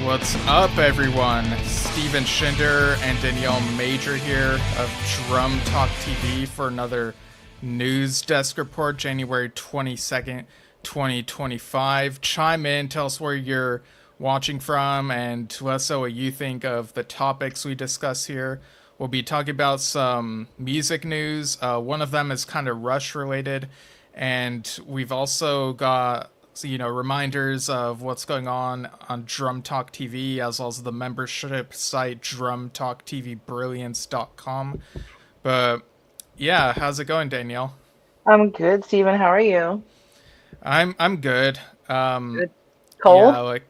What's up, everyone? Steven Shinder and Danielle Major here of Drum Talk TV for another news desk report, January 22nd, 2025. Chime in, tell us where you're watching from, and let us know what you think of the topics we discuss here. We'll be talking about some music news. One of them is kind of Rush related, and we've also got reminders of what's going on Drum Talk TV, as well as the membership site drumtalktvbrilliance.com. But yeah, how's it going, Danielle? I'm good, Steven. How are you? I'm good. Good. Yeah, Cold? like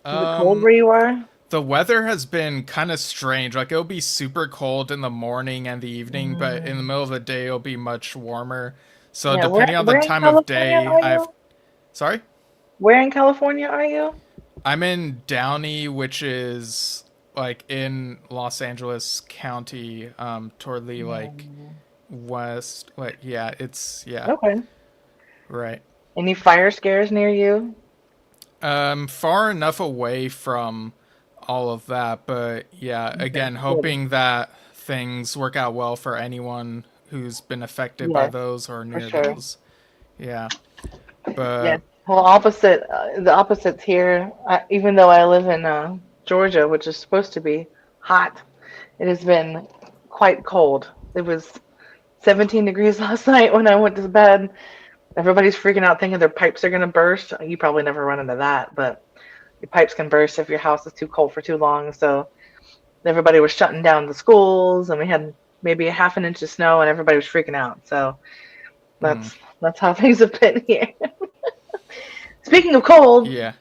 Is it cold um where you are? the weather has been kind of strange. Like it'll be super cold in the morning and the evening, but in the Mm. middle of the day it'll be much warmer. So Yeah, where depending on the where in time of California day, are I've you? sorry? Where in California are you? I'm in Downey, which is like in Los Angeles County, toward the like Mm. west. Like yeah, yeah, Okay. right. Any fire scares near you? Far enough away from all of that, but yeah, Okay, again, good. hoping that things work out well for anyone who's been affected by Yes, those or for near sure. those. Yeah, Yes. but Well, opposite. The opposites here. Even though I live in Georgia, which is supposed to be hot, it has been quite cold. It was 17 degrees last night when I went to bed. Everybody's freaking out thinking their pipes are going to burst. You probably never run into that, but your pipes can burst if your house is too cold for too long. So everybody was shutting down the schools, and we had maybe a half an inch of snow, and everybody was freaking out. So mm, that's how things have been here. Speaking of cold, yeah.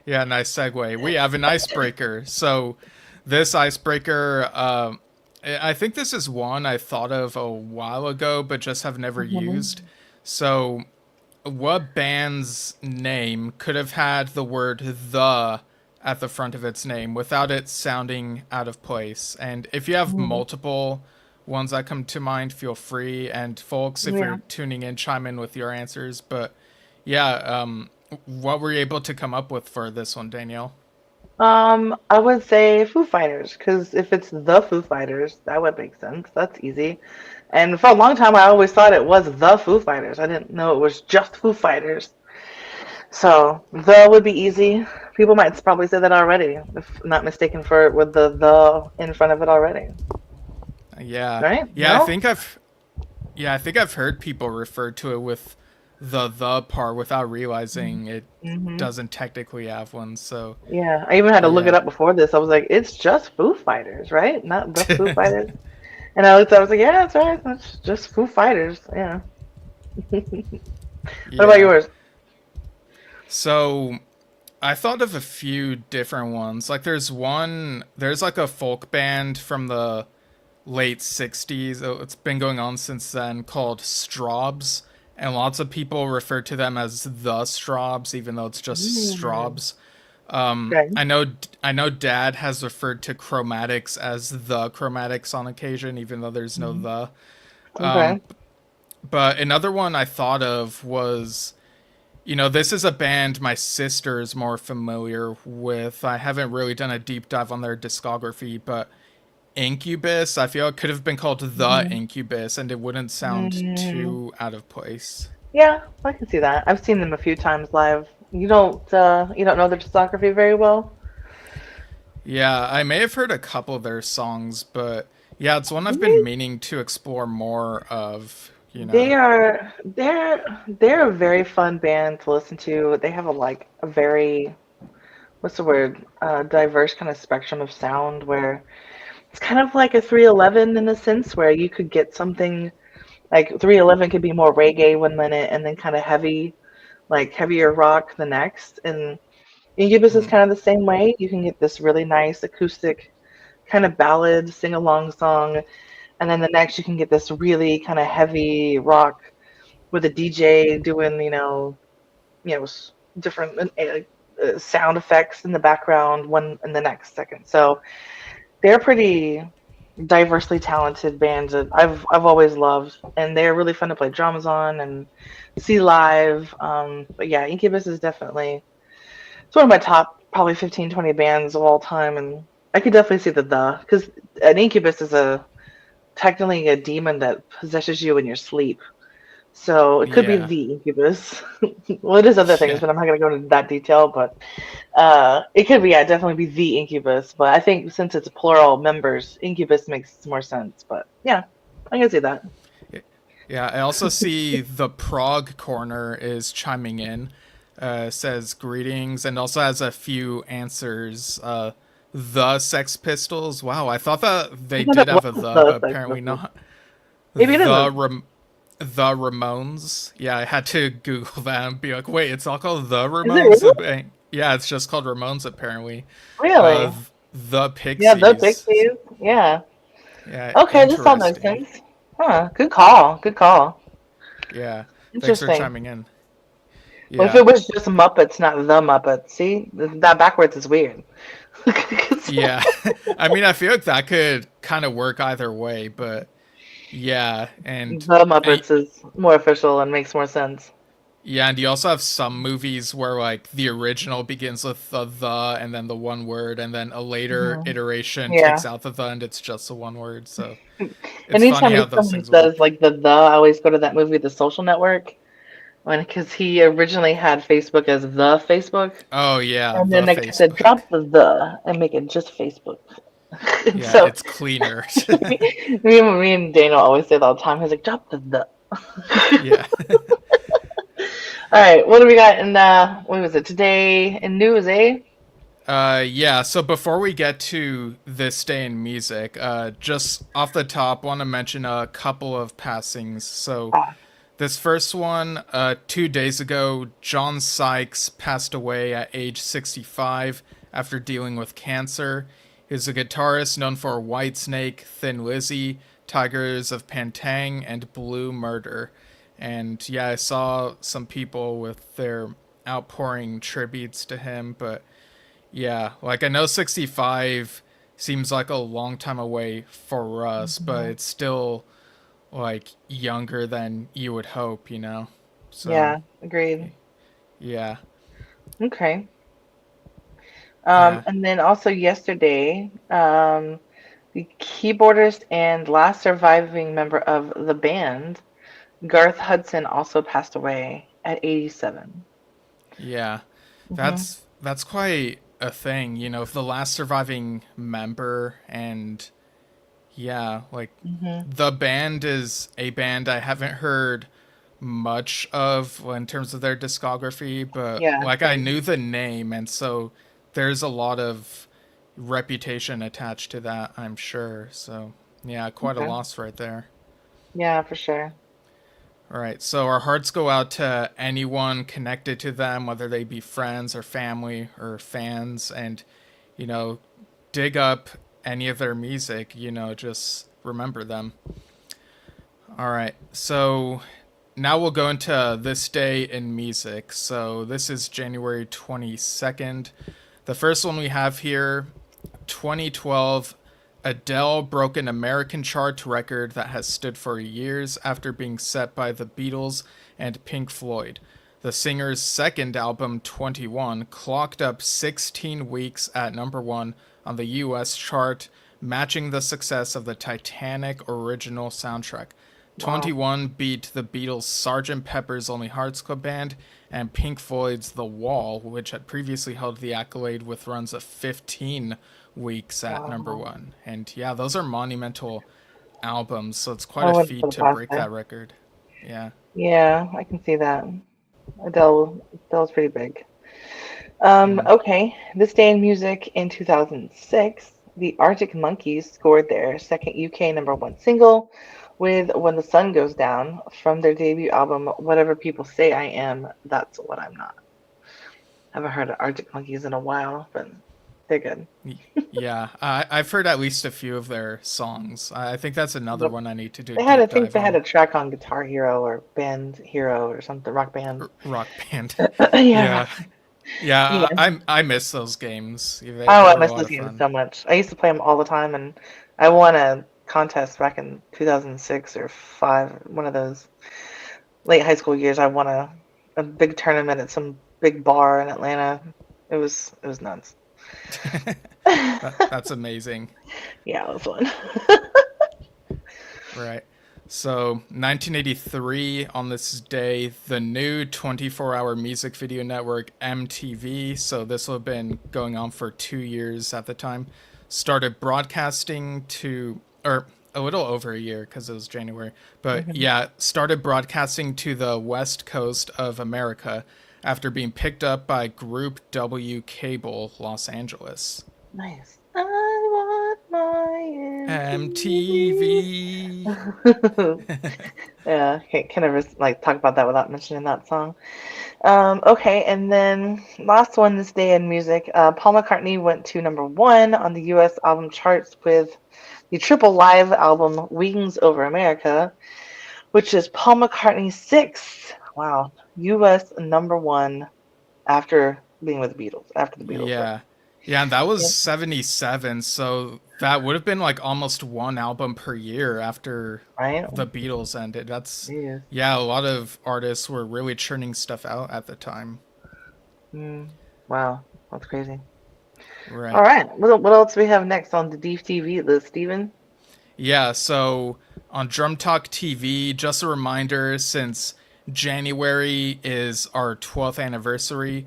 Yeah, nice segue. We have an icebreaker. So, this icebreaker, I think this is one I thought of a while ago, but just have never used. mhm, So, what band's name could have had the word the at the front of its name without it sounding out of place? And if you have mhm, multiple ones that come to mind, feel free. And folks, if yeah. you're tuning in, chime in with your answers. But yeah, what were you able to come up with for this one, Danielle? I would say Foo Fighters, because if it's the Foo Fighters, that would make sense. That's easy. And for a long time, I always thought it was the Foo Fighters. I didn't know it was just Foo Fighters. So the would be easy. People might probably say that already, if not mistaken for it with the in front of it already. Yeah, Right? yeah, No? I think I've heard people refer to it with the part without realizing it Mm-hmm. doesn't technically have one. So Yeah, I even had to look it yeah. up before this. I was like, it's just Foo Fighters, right? Not the Foo Fighters. And I looked up, I was like, yeah, that's right. That's just Foo Fighters. Yeah. What about Yeah. yours? So I thought of a few different ones. Like there's like a folk band from the late 60s. It's been going on since then called Straubs. And lots of people refer to them as the Straubs, even though it's just Mm, Straubs. okay. I know Dad has referred to Chromatics as the Chromatics on occasion, even though there's no Mhm. the. Um, Okay. but another one I thought of was, this is a band my sister is more familiar with. I haven't really done a deep dive on their discography, but Incubus, I feel it could have been called The Hmm. Incubus, and it wouldn't sound Mm, too out of place. yeah, I can see that. I've seen them a few times live. You don't know their discography very well? Yeah, I may have heard a couple of their songs, but yeah, it's one I've been They meaning to explore more of. they're a very fun band to listen to. They have a very, what's the word? Diverse kind of spectrum of sound where it's kind of like a 311 in a sense where you could get something like 311 could be more reggae one minute and then kind of heavy, like heavier rock the next. And Incubus is Hmm. kind of the same way. You can get this really nice acoustic kind of ballad, sing along song, and then the next you can get this really kind of heavy rock with a DJ doing, different sound effects in the background one in the next second. So they're pretty diversely talented bands that I've always loved, and they're really fun to play drums on and see live. But yeah, Incubus is definitely It's one of my top probably 15, 20 bands of all time, and I could definitely see the because an incubus is a technically a demon that possesses you in your sleep. So it could be Yeah. the incubus. Well, it is other things, Yeah. but I'm not going to go into that detail. But it could be, yeah, definitely be the incubus. But I think since it's plural members, incubus makes more sense. But yeah, I can see that. Yeah, I also see the Prague corner is chiming in, says greetings, and also has a few answers. The Sex Pistols. Wow, I thought that I they thought did it have a was the, but the Sex apparently Pistols. not. Maybe it The isn't. The Ramones. Yeah, I had to Google that and be like, wait, it's all called the Is it Ramones. really? Yeah, it's just called Ramones apparently. Really? The Yeah, the Pixies. Pixies. Yeah. Yeah, Okay, this all makes interesting. sense. Huh. Good call. Good call. Yeah, thanks for Interesting. chiming in. What if Yeah. it was just Muppets, not the Muppets? See, that backwards is weird. Yeah. I mean, I feel like that could kind of work either way, but yeah, The and Muppets is more official and makes more sense. yeah, and you also have some movies where like the original begins with the and then the one word, and then a later Hmm. iteration takes Yeah. out the and it's just the one word. So it's funny Anytime how those someone things says work. like the, I always go to that movie, The Social Network, when because he originally had Facebook as the Facebook, Oh yeah, and then the they said Facebook. drop the and make it just Facebook. Yeah, So it's cleaner. me and Daniel always say that all the time. He's like, drop the. Yeah. All right, what do we got in what was it today in news, eh? Yeah, so before we get to this day in music, just off the top, want to mention a couple of passings. So, Ah, this first one, 2 days ago, John Sykes passed away at age 65 after dealing with cancer. He's a guitarist known for Whitesnake, Thin Lizzy, Tigers of Pantang, and Blue Murder. And yeah, I saw some people with their outpouring tributes to him, but yeah, like I know 65 seems like a long time away for us, but mhm. it's still like younger than you would hope, you know? So, Yeah, agreed. yeah. Okay. Yeah. And then also yesterday, the keyboardist and last surviving member of the band, Garth Hudson, also passed away at 87. Yeah. Hmm. That's quite a thing, you know, if the last surviving member and yeah, like Hmm. the band is a band I haven't heard much of in terms of their discography, but Yeah, like I same. knew the name, and so there's a lot of reputation attached to that, I'm sure. So, yeah, quite a Okay. loss right there. Yeah, for sure. All right, so our hearts go out to anyone connected to them, whether they be friends or family or fans, and, you know, dig up any of their music, you know, just remember them. All right, so now we'll go into this day in music. So this is January 22nd. The first one we have here, 2012, Adele broke an American chart record that has stood for years after being set by the Beatles and Pink Floyd. The singer's second album, 21, clocked up 16 weeks at number one on the US chart, matching the success of the Titanic original soundtrack. Wow. 21 beat the Beatles' Sgt. Pepper's Lonely Hearts Club Band and Pink Floyd's The Wall, which had previously held the accolade with runs of 15 weeks at number Wow. one. And yeah, those are monumental albums, so it's quite I a went for feat the to past break there. that record. Yeah. Yeah, I can see that. Adele's pretty big. Mm. Okay. This day in music in 2006, the Arctic Monkeys scored their second UK number one single with When the Sun Goes Down from their debut album, Whatever People Say I Am, That's What I'm Not. Haven't heard of Arctic Monkeys in a while, but they're good. Yeah, I've heard at least a few of their songs. I think that's another Yep. one I need to do a I deep think dive they had on. a track on Guitar Hero or Band Hero or something, Rock Band. Rock band. Yeah. Yeah, yeah. Yeah. I miss those games. Oh, They I were a miss lot those of games fun. so much. I used to play them all the time, and I won a contest back in 2006 or 5, one of those late high school years. I won a big tournament at some big bar in Atlanta. It was nuts. That's amazing. Yeah, it was fun. Right. So, 1983, on this day, the new 24-hour music video network MTV, so this will have been going on for 2 years at the time, started broadcasting to, or a little over a year because it was January, but yeah, started broadcasting to the West Coast of America after being picked up by Group W Cable, Los Angeles. Nice. I want my MTV. Yeah, can never like talk about that without mentioning that song. Okay, and then last one this day in music. Paul McCartney went to #1 on the U.S. album charts with the triple live album Wings Over America, which is Paul McCartney's sixth, wow, U.S. #1 after being with the Beatles, after the Beatles. Yeah. Yeah, and that was 77, so that would have been like almost one album per year after Right? the Beatles ended. Yeah. Yeah, a lot of artists were really churning stuff out at the time. Wow, that's crazy. Right. All right, what else do we have next on the DTTV list, Steven? Yeah, so on Drum Talk TV, just a reminder, since January is our 12th anniversary,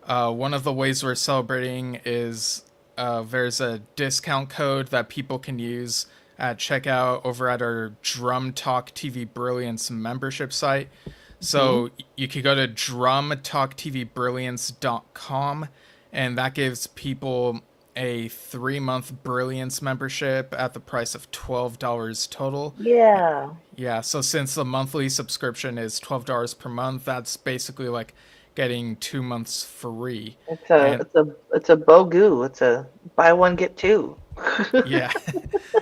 one of the ways we're celebrating is there's a discount code that people can use at checkout over at our Drum Talk TV Brilliance membership site. So you could go to drumtalktvbrilliance.com, and that gives people a 3-month Brilliance membership at the price of $12 total. Yeah. Yeah, so since the monthly subscription is $12 per month, that's basically like getting 2 months free. It's a BOGO. It's a buy one get two. Yeah.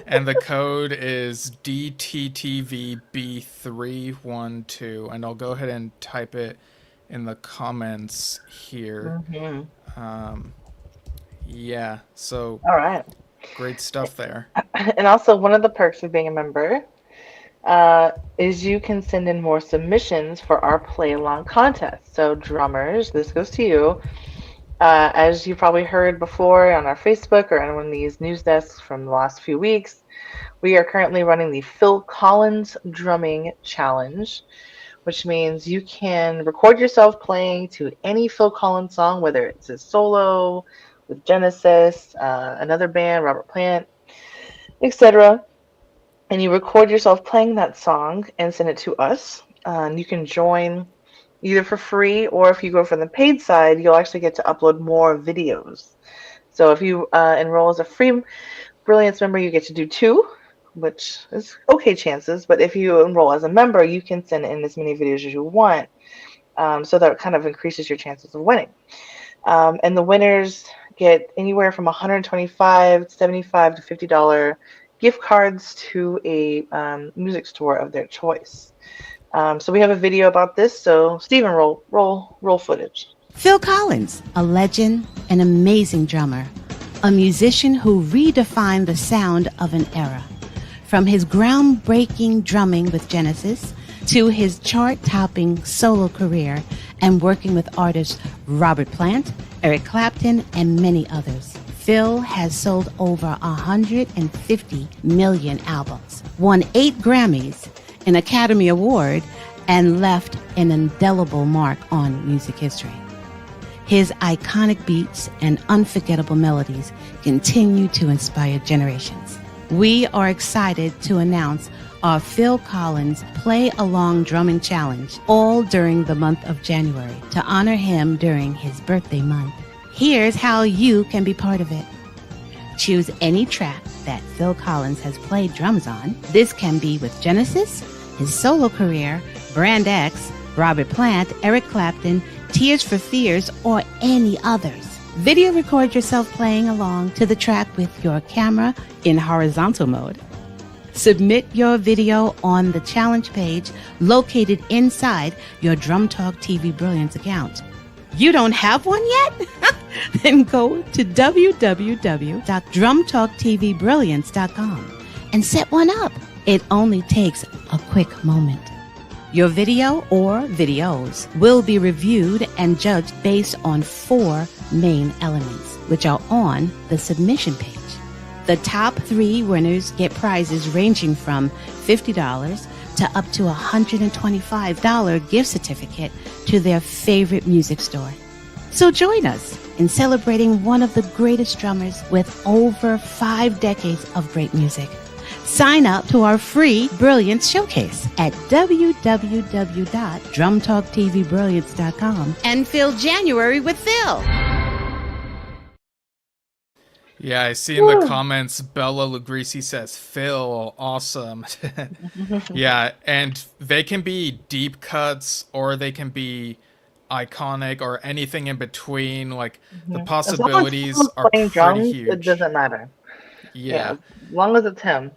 And the code is DTTVB312, and I'll go ahead and type it in the comments here. Yeah, so All right. great stuff there. And also, one of the perks of being a member is you can send in more submissions for our play along contest. So, drummers, this goes to you. As you probably heard before on our Facebook or on one of these news desks from the last few weeks, we are currently running the Phil Collins Drumming Challenge, which means you can record yourself playing to any Phil Collins song, whether it's a solo with Genesis, another band, Robert Plant, etc. And you record yourself playing that song and send it to us. And you can join either for free, or if you go for the paid side, you'll actually get to upload more videos. So if you enroll as a free Brilliance member, you get to do 2, which is okay chances. But if you enroll as a member, you can send in as many videos as you want. So that kind of increases your chances of winning. And the winners get anywhere from $125, $75 to $50 gift cards to a music store of their choice. So we have a video about this. So Stephen, roll footage. Phil Collins, a legend, an amazing drummer, a musician who redefined the sound of an era. From his groundbreaking drumming with Genesis to his chart-topping solo career and working with artists Robert Plant, Eric Clapton, and many others, Phil has sold over 150 million albums, won 8 Grammys, an Academy Award, and left an indelible mark on music history. His iconic beats and unforgettable melodies continue to inspire generations. We are excited to announce our Phil Collins Play Along Drumming Challenge, all during the month of January, to honor him during his birthday month. Here's how you can be part of it. Choose any track that Phil Collins has played drums on. This can be with Genesis, his solo career, Brand X, Robert Plant, Eric Clapton, Tears for Fears, or any others. Video record yourself playing along to the track with your camera in horizontal mode. Submit your video on the challenge page located inside your Drum Talk TV Brilliance account. You don't have one yet? Then go to www.drumtalktvbrilliance.com and set one up. It only takes a quick moment. Your video or videos will be reviewed and judged based on 4 main elements, which are on the submission page. The top 3 winners get prizes ranging from $50 to up to $125 gift certificate to their favorite music store. So join us in celebrating one of the greatest drummers with over 5 decades of great music. Sign up to our free Brilliance Showcase at www.drumtalktvbrilliance.com and fill January with Phil. Yeah, I see in the comments, Bella Lugrisi says, Phil, awesome. Yeah, and they can be deep cuts or they can be iconic or anything in between. Like, the possibilities are playing pretty drums, huge. it doesn't matter. Yeah. As long as it's him.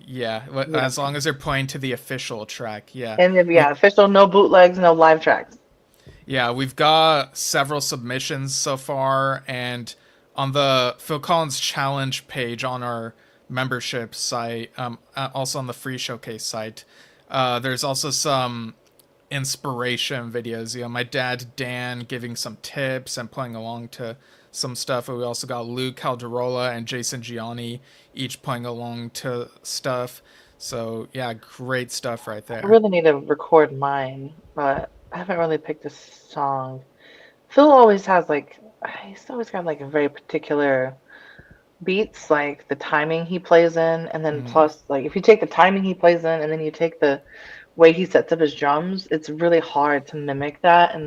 Yeah, as long as they're playing to the official track, yeah. And official, no bootlegs, no live tracks. Yeah, we've got several submissions so far, and on the Phil Collins Challenge page on our membership site, also on the free showcase site, there's also some inspiration videos. My dad Dan giving some tips and playing along to some stuff. And we also got Luke Calderola and Jason Gianni each playing along to stuff. So yeah, great stuff right there. I really need to record mine, but I haven't really picked a song. Phil always has he's always got a very particular beats, like the timing he plays in, and then plus if you take the timing he plays in and then you take the way he sets up his drums, it's really hard to mimic that. And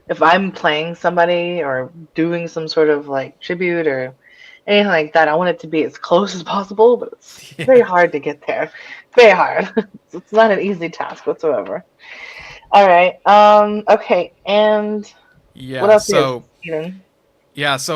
if I'm playing somebody or doing some sort of tribute or anything like that, I want it to be as close as possible, but it's very hard to get there. Very hard. It's not an easy task whatsoever. All right. Okay. And yeah, what else? So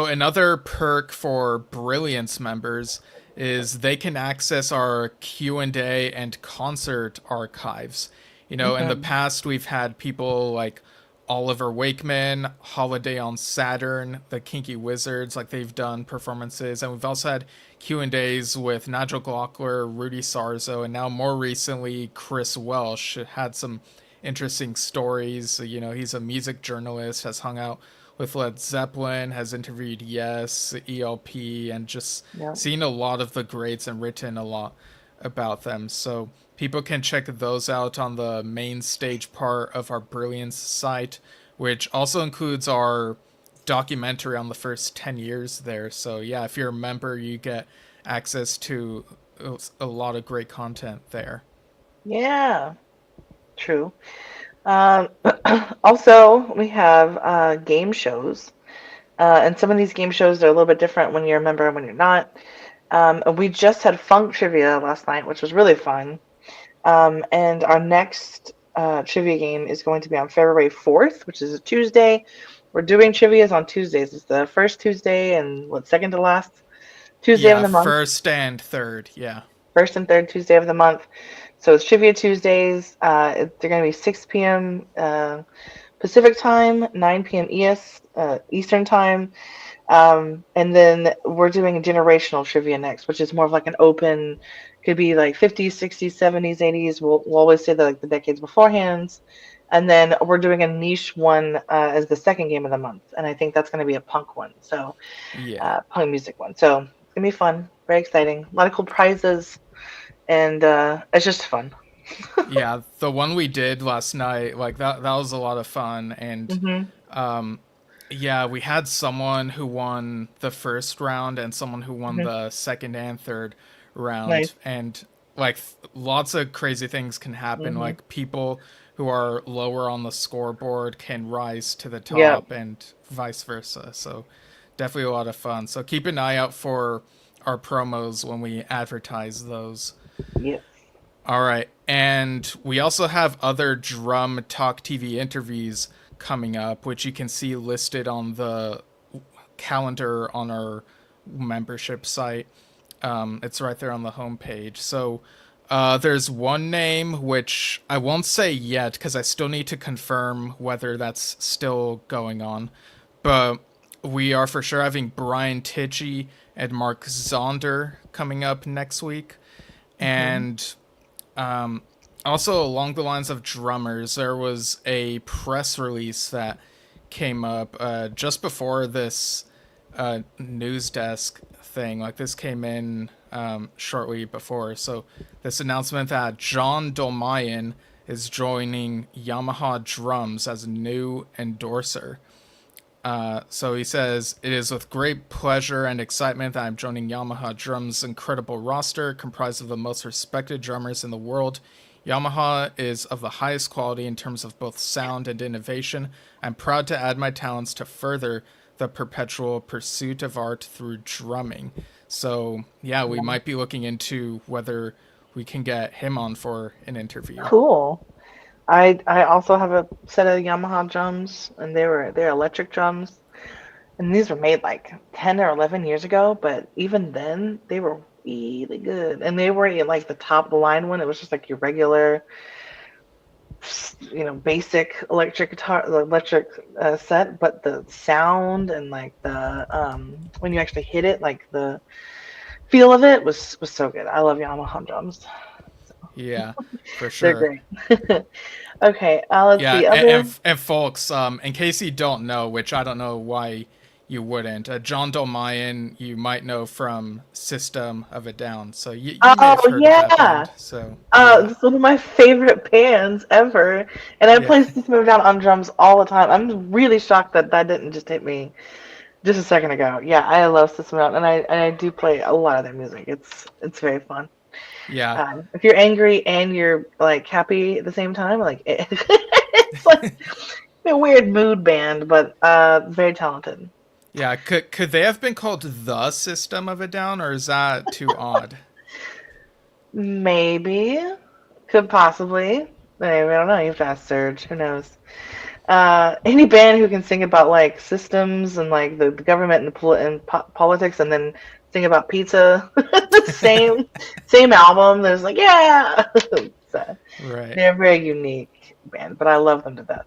another perk for Brilliance members is they can access our Q&A and concert archives. In the past, we've had people like Oliver Wakeman, Holiday on Saturn, the Kinky Wizards, they've done performances. And we've also had Q&As with Nigel Glockler, Rudy Sarzo, and now more recently, Chris Welsh had some interesting stories. He's a music journalist, has hung out with Led Zeppelin, has interviewed Yes, ELP, and just seen a lot of the greats and written a lot about them. So people can check those out on the main stage part of our Brilliance site, which also includes our documentary on the first 10 years there. So yeah, if you're a member, you get access to a lot of great content there. Yeah, true. Also, we have game shows. And some of these game shows are a little bit different when you're a member and when you're not. We just had Funk Trivia last night, which was really fun. And our next trivia game is going to be on February 4th, which is a Tuesday. We're doing trivias on Tuesdays. It's the first Tuesday and second to last Tuesday of the month. First and third, yeah. First and third Tuesday of the month. So it's Trivia Tuesdays. They're going to be 6 p.m. Pacific time, 9 p.m. Eastern time. And then we're doing a generational trivia next, which is more of an open, could be 50s, 60s, 70s, 80s. We'll always say the decades beforehand. And then we're doing a niche one as the second game of the month. And I think that's going to be a punk one. So punk music one. So it's going to be fun. Very exciting. A lot of cool prizes. And it's just fun. Yeah, the one we did last night, that was a lot of fun. And yeah, we had someone who won the first round and someone who won the second and third round. Nice. And lots of crazy things can happen. People who are lower on the scoreboard can rise to the top and vice versa. So definitely a lot of fun. So keep an eye out for our promos when we advertise those. Yeah. All right. And we also have other Drum Talk TV interviews coming up, which you can see listed on the calendar on our membership site. It's right there on the homepage. So there's one name which I won't say yet because I still need to confirm whether that's still going on. But we are for sure having Brian Tichy and Mark Zonder coming up next week. And also along the lines of drummers, there was a press release that came up just before this news desk thing. Like this came in shortly before. So this announcement that John Dolmayan is joining Yamaha Drums as a new endorser. So he says, "It is with great pleasure and excitement that I'm joining Yamaha Drum's incredible roster, comprised of the most respected drummers in the world. Yamaha is of the highest quality in terms of both sound and innovation. I'm proud to add my talents to further the perpetual pursuit of art through drumming." So, yeah, we might be looking into whether we can get him on for an interview. Cool. I also have a set of Yamaha drums, and they're electric drums, and these were made like 10 or 11 years ago, but even then they were really good, and they weren't like the top of the line one. It was just like your regular, basic electric guitar, electric set, but the sound and like the when you actually hit it, like the feel of it was so good. I love Yamaha drums. Yeah, for They're sure. great. Okay, let's Yeah, see. and folks, in case you don't know, which I don't know why you wouldn't, John Dolmayan you might know from System of a Down, so you may have Oh heard of that yeah, band. So yeah, it's one of my favorite bands ever, and I yeah, play System of a Down on drums all the time. I'm really shocked that that didn't just hit me just a second ago. Yeah, I love System of a Down, and I do play a lot of their music. It's very fun. yeah, If you're angry and you're like happy at the same time, like it's like a weird mood band, but very talented. yeah. Could they have been called the System of a Down, or is that too odd? Maybe, could possibly. Maybe, I don't know. You have to ask Serge. Who knows? Any band who can sing about like systems and like the government and politics, and then sing about pizza, same album. There's like yeah, so Right. they're a very unique band, but I love them to death.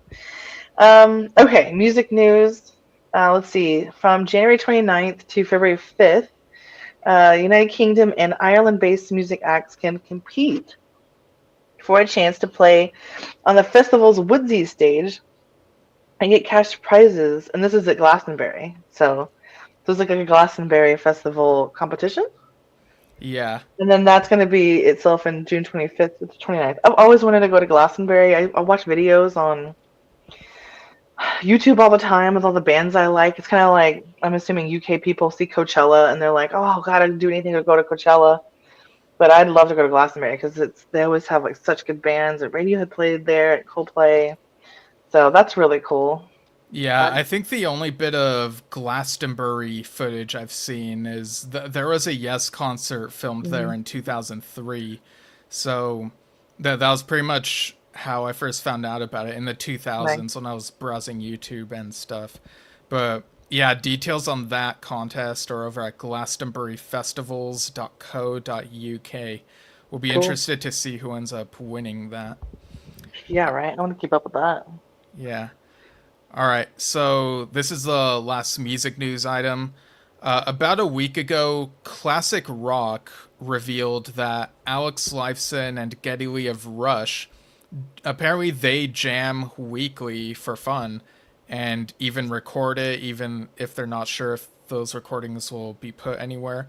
Okay, music news. Let's see, from January 29th to February 5th, United Kingdom and Ireland-based music acts can compete for a chance to play on the festival's Woodsy stage and get cash prizes. And this is at Glastonbury. So there's like a Glastonbury festival competition. Yeah. And then that's going to be itself in June 25th to the 29th. I've always wanted to go to Glastonbury. I watch videos on YouTube all the time with all the bands I like. It's kind of like, I'm assuming UK people see Coachella and they're like, oh, God, I'd do anything to go to Coachella. But I'd love to go to Glastonbury because they always have like such good bands. And Radiohead played there at Coldplay. So that's really cool. Yeah, I think the only bit of Glastonbury footage I've seen is there was a Yes concert filmed there in 2003. So that was pretty much how I first found out about it in the 2000s when I was browsing YouTube and stuff. But yeah, details on that contest are over at glastonburyfestivals.co.uk. We'll be interested to see who ends up winning that. Yeah, right. I want to keep up with that. Yeah. All right, so this is the last music news item. About a week ago, Classic Rock revealed that Alex Lifeson and Geddy Lee of Rush, apparently they jam weekly for fun and even record it, even if they're not sure if those recordings will be put anywhere.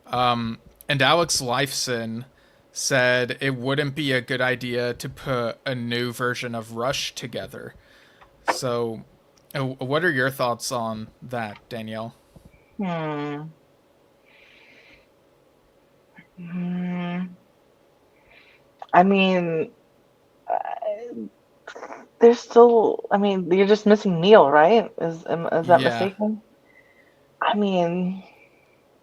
And Alex Lifeson said it wouldn't be a good idea to put a new version of Rush together. So, what are your thoughts on that, Danielle? I mean, there's still. I mean, you're just missing Neil, right? Is that mistaken? I mean,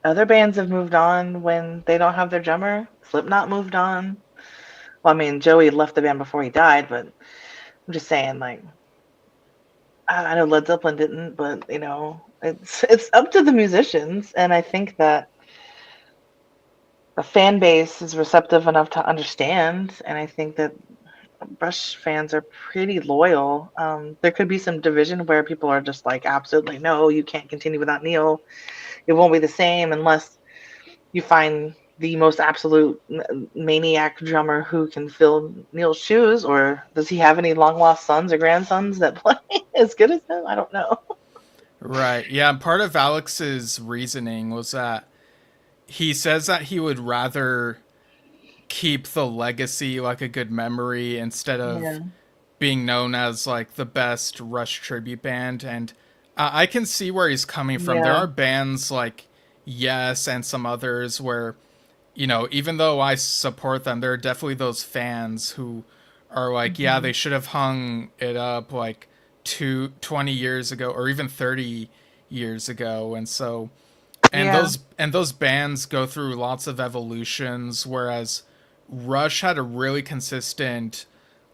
other bands have moved on when they don't have their drummer. Slipknot moved on. Well, I mean, Joey left the band before he died, but I'm just saying, like, I know Led Zeppelin didn't, but it's up to the musicians, and I think that the fan base is receptive enough to understand, and I think that Rush fans are pretty loyal. There could be some division where people are just like, absolutely no, you can't continue without Neil. It won't be the same unless you find the most absolute maniac drummer who can fill Neil's shoes, or does he have any long lost sons or grandsons that play as good as him? I don't know. Right. Yeah. And part of Alex's reasoning was that he says that he would rather keep the legacy like a good memory instead of Yeah. being known as like the best Rush tribute band. And I can see where he's coming from. There Yeah. are bands like Yes and some others where, even though I support them, there are definitely those fans who are like, yeah, they should have hung it up like 20 years ago or even 30 years ago. And so, Yeah. those bands go through lots of evolutions, whereas Rush had a really consistent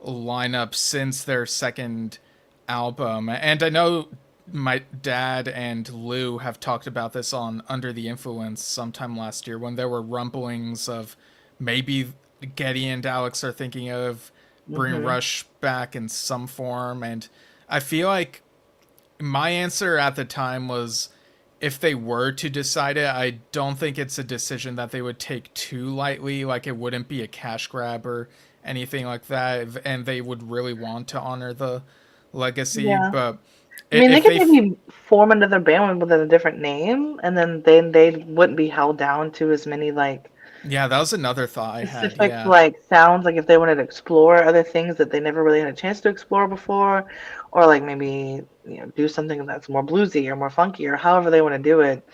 lineup since their second album. And I know my dad and Lou have talked about this on Under the Influence sometime last year when there were rumblings of maybe Getty and Alex are thinking of bringing Hmm. Rush back in some form. And I feel like my answer at the time was if they were to decide it, I don't think it's a decision that they would take too lightly. Like it wouldn't be a cash grab or anything like that, and they would really want to honor the legacy. Yeah. But I mean, they if could they, maybe form another band with a different name, and then they wouldn't be held down to as many like yeah, that was another thought I had. specific Yeah, like sounds. Like if they wanted to explore other things that they never really had a chance to explore before, or like maybe do something that's more bluesy or more funky or however they want to do it.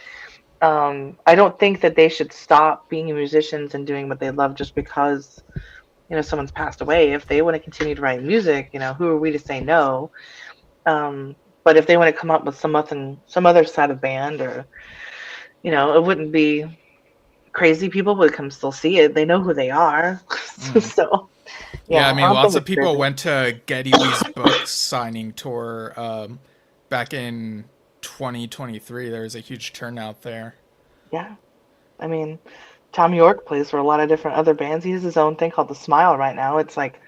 I don't think that they should stop being musicians and doing what they love just because someone's passed away. If they want to continue to write music, who are we to say no? But if they want to come up with some other side of band, or it wouldn't be crazy. People would come still see it. They know who they are. So yeah. yeah, I mean, I don't lots think of it's people crazy. went to Geddy Lee's book signing tour back in 2023. There was a huge turnout there. Yeah, I mean, Tom York plays for a lot of different other bands. He has his own thing called The Smile right now. It's like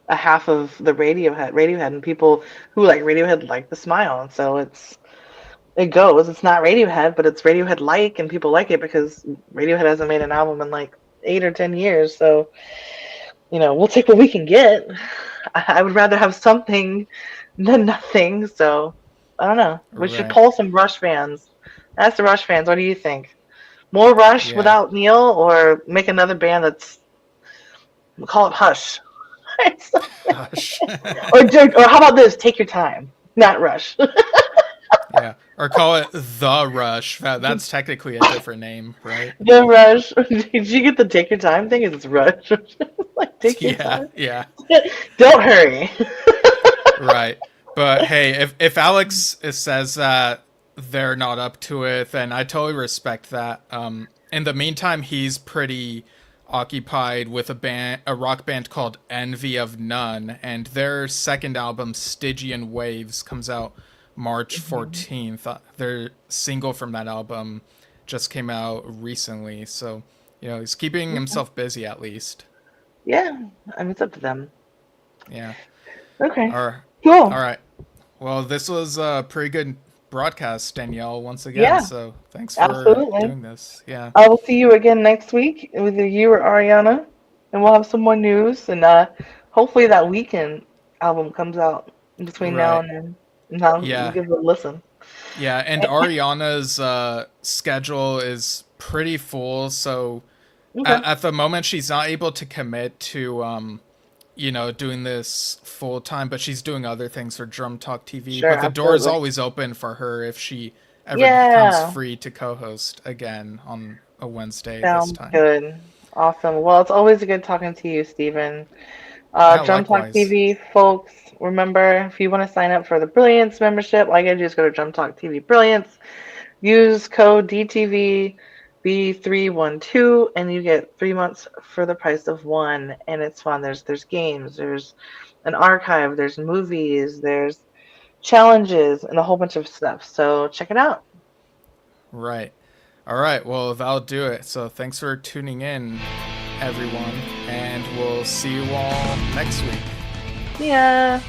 a half of the Radiohead, and people who like Radiohead like The Smile, and so it goes. It's not Radiohead, but it's Radiohead like, and people like it because Radiohead hasn't made an album in like 8 or 10 years. So we'll take what we can get. I would rather have something than nothing. So I don't know. We should Right. poll some Rush fans. Ask the Rush fans, what do you think? More Rush Yeah. without Neil, or make another band that's we'll call it Hush, Gosh. or how about this? Take your time, not Rush. Yeah. Or call it The Rush. That's technically a different name, right? The Rush. Did you get the take your time thing? It's Rush. Like take your Yeah, time. yeah. Don't hurry. Right. But hey, if Alex says that they're not up to it, then I totally respect that. In the meantime, he's pretty occupied with a rock band called Envy of None, and their second album, Stygian Waves, comes out March 14th. Their single from that album just came out recently, so he's keeping himself busy at least. Yeah, I mean it's up to them. Yeah. Okay, All right. cool. All right. Well, this was a pretty good broadcast, Danielle, once again. Yeah, So thanks for absolutely. doing this. Yeah. I will see you again next week with either you or Ariana, and we'll have some more news. And hopefully that Weekend album comes out in between now Right. and then. And I'll Yeah. give it a listen. Yeah. And Ariana's schedule is pretty full. So Okay. at the moment, she's not able to commit to, doing this full time, but she's doing other things for Drum Talk TV. Sure, But the door is absolutely. always open for her if she ever Yeah. becomes free to co-host again on a Wednesday this Sounds time. good. Awesome. Well, it's always good talking to you, Stephen. Yeah, Drum Talk likewise. TV, folks, remember, if you want to sign up for the Brilliance membership, all you gotta do is go to Drum Talk TV Brilliance, use code DTV B312, and you get 3 months for the price of one. And it's fun. There's games, there's an archive, there's movies, there's challenges, and a whole bunch of stuff. So check it out. Right. All right. Well, that'll do it. So thanks for tuning in, everyone. And we'll see you all next week. Yeah.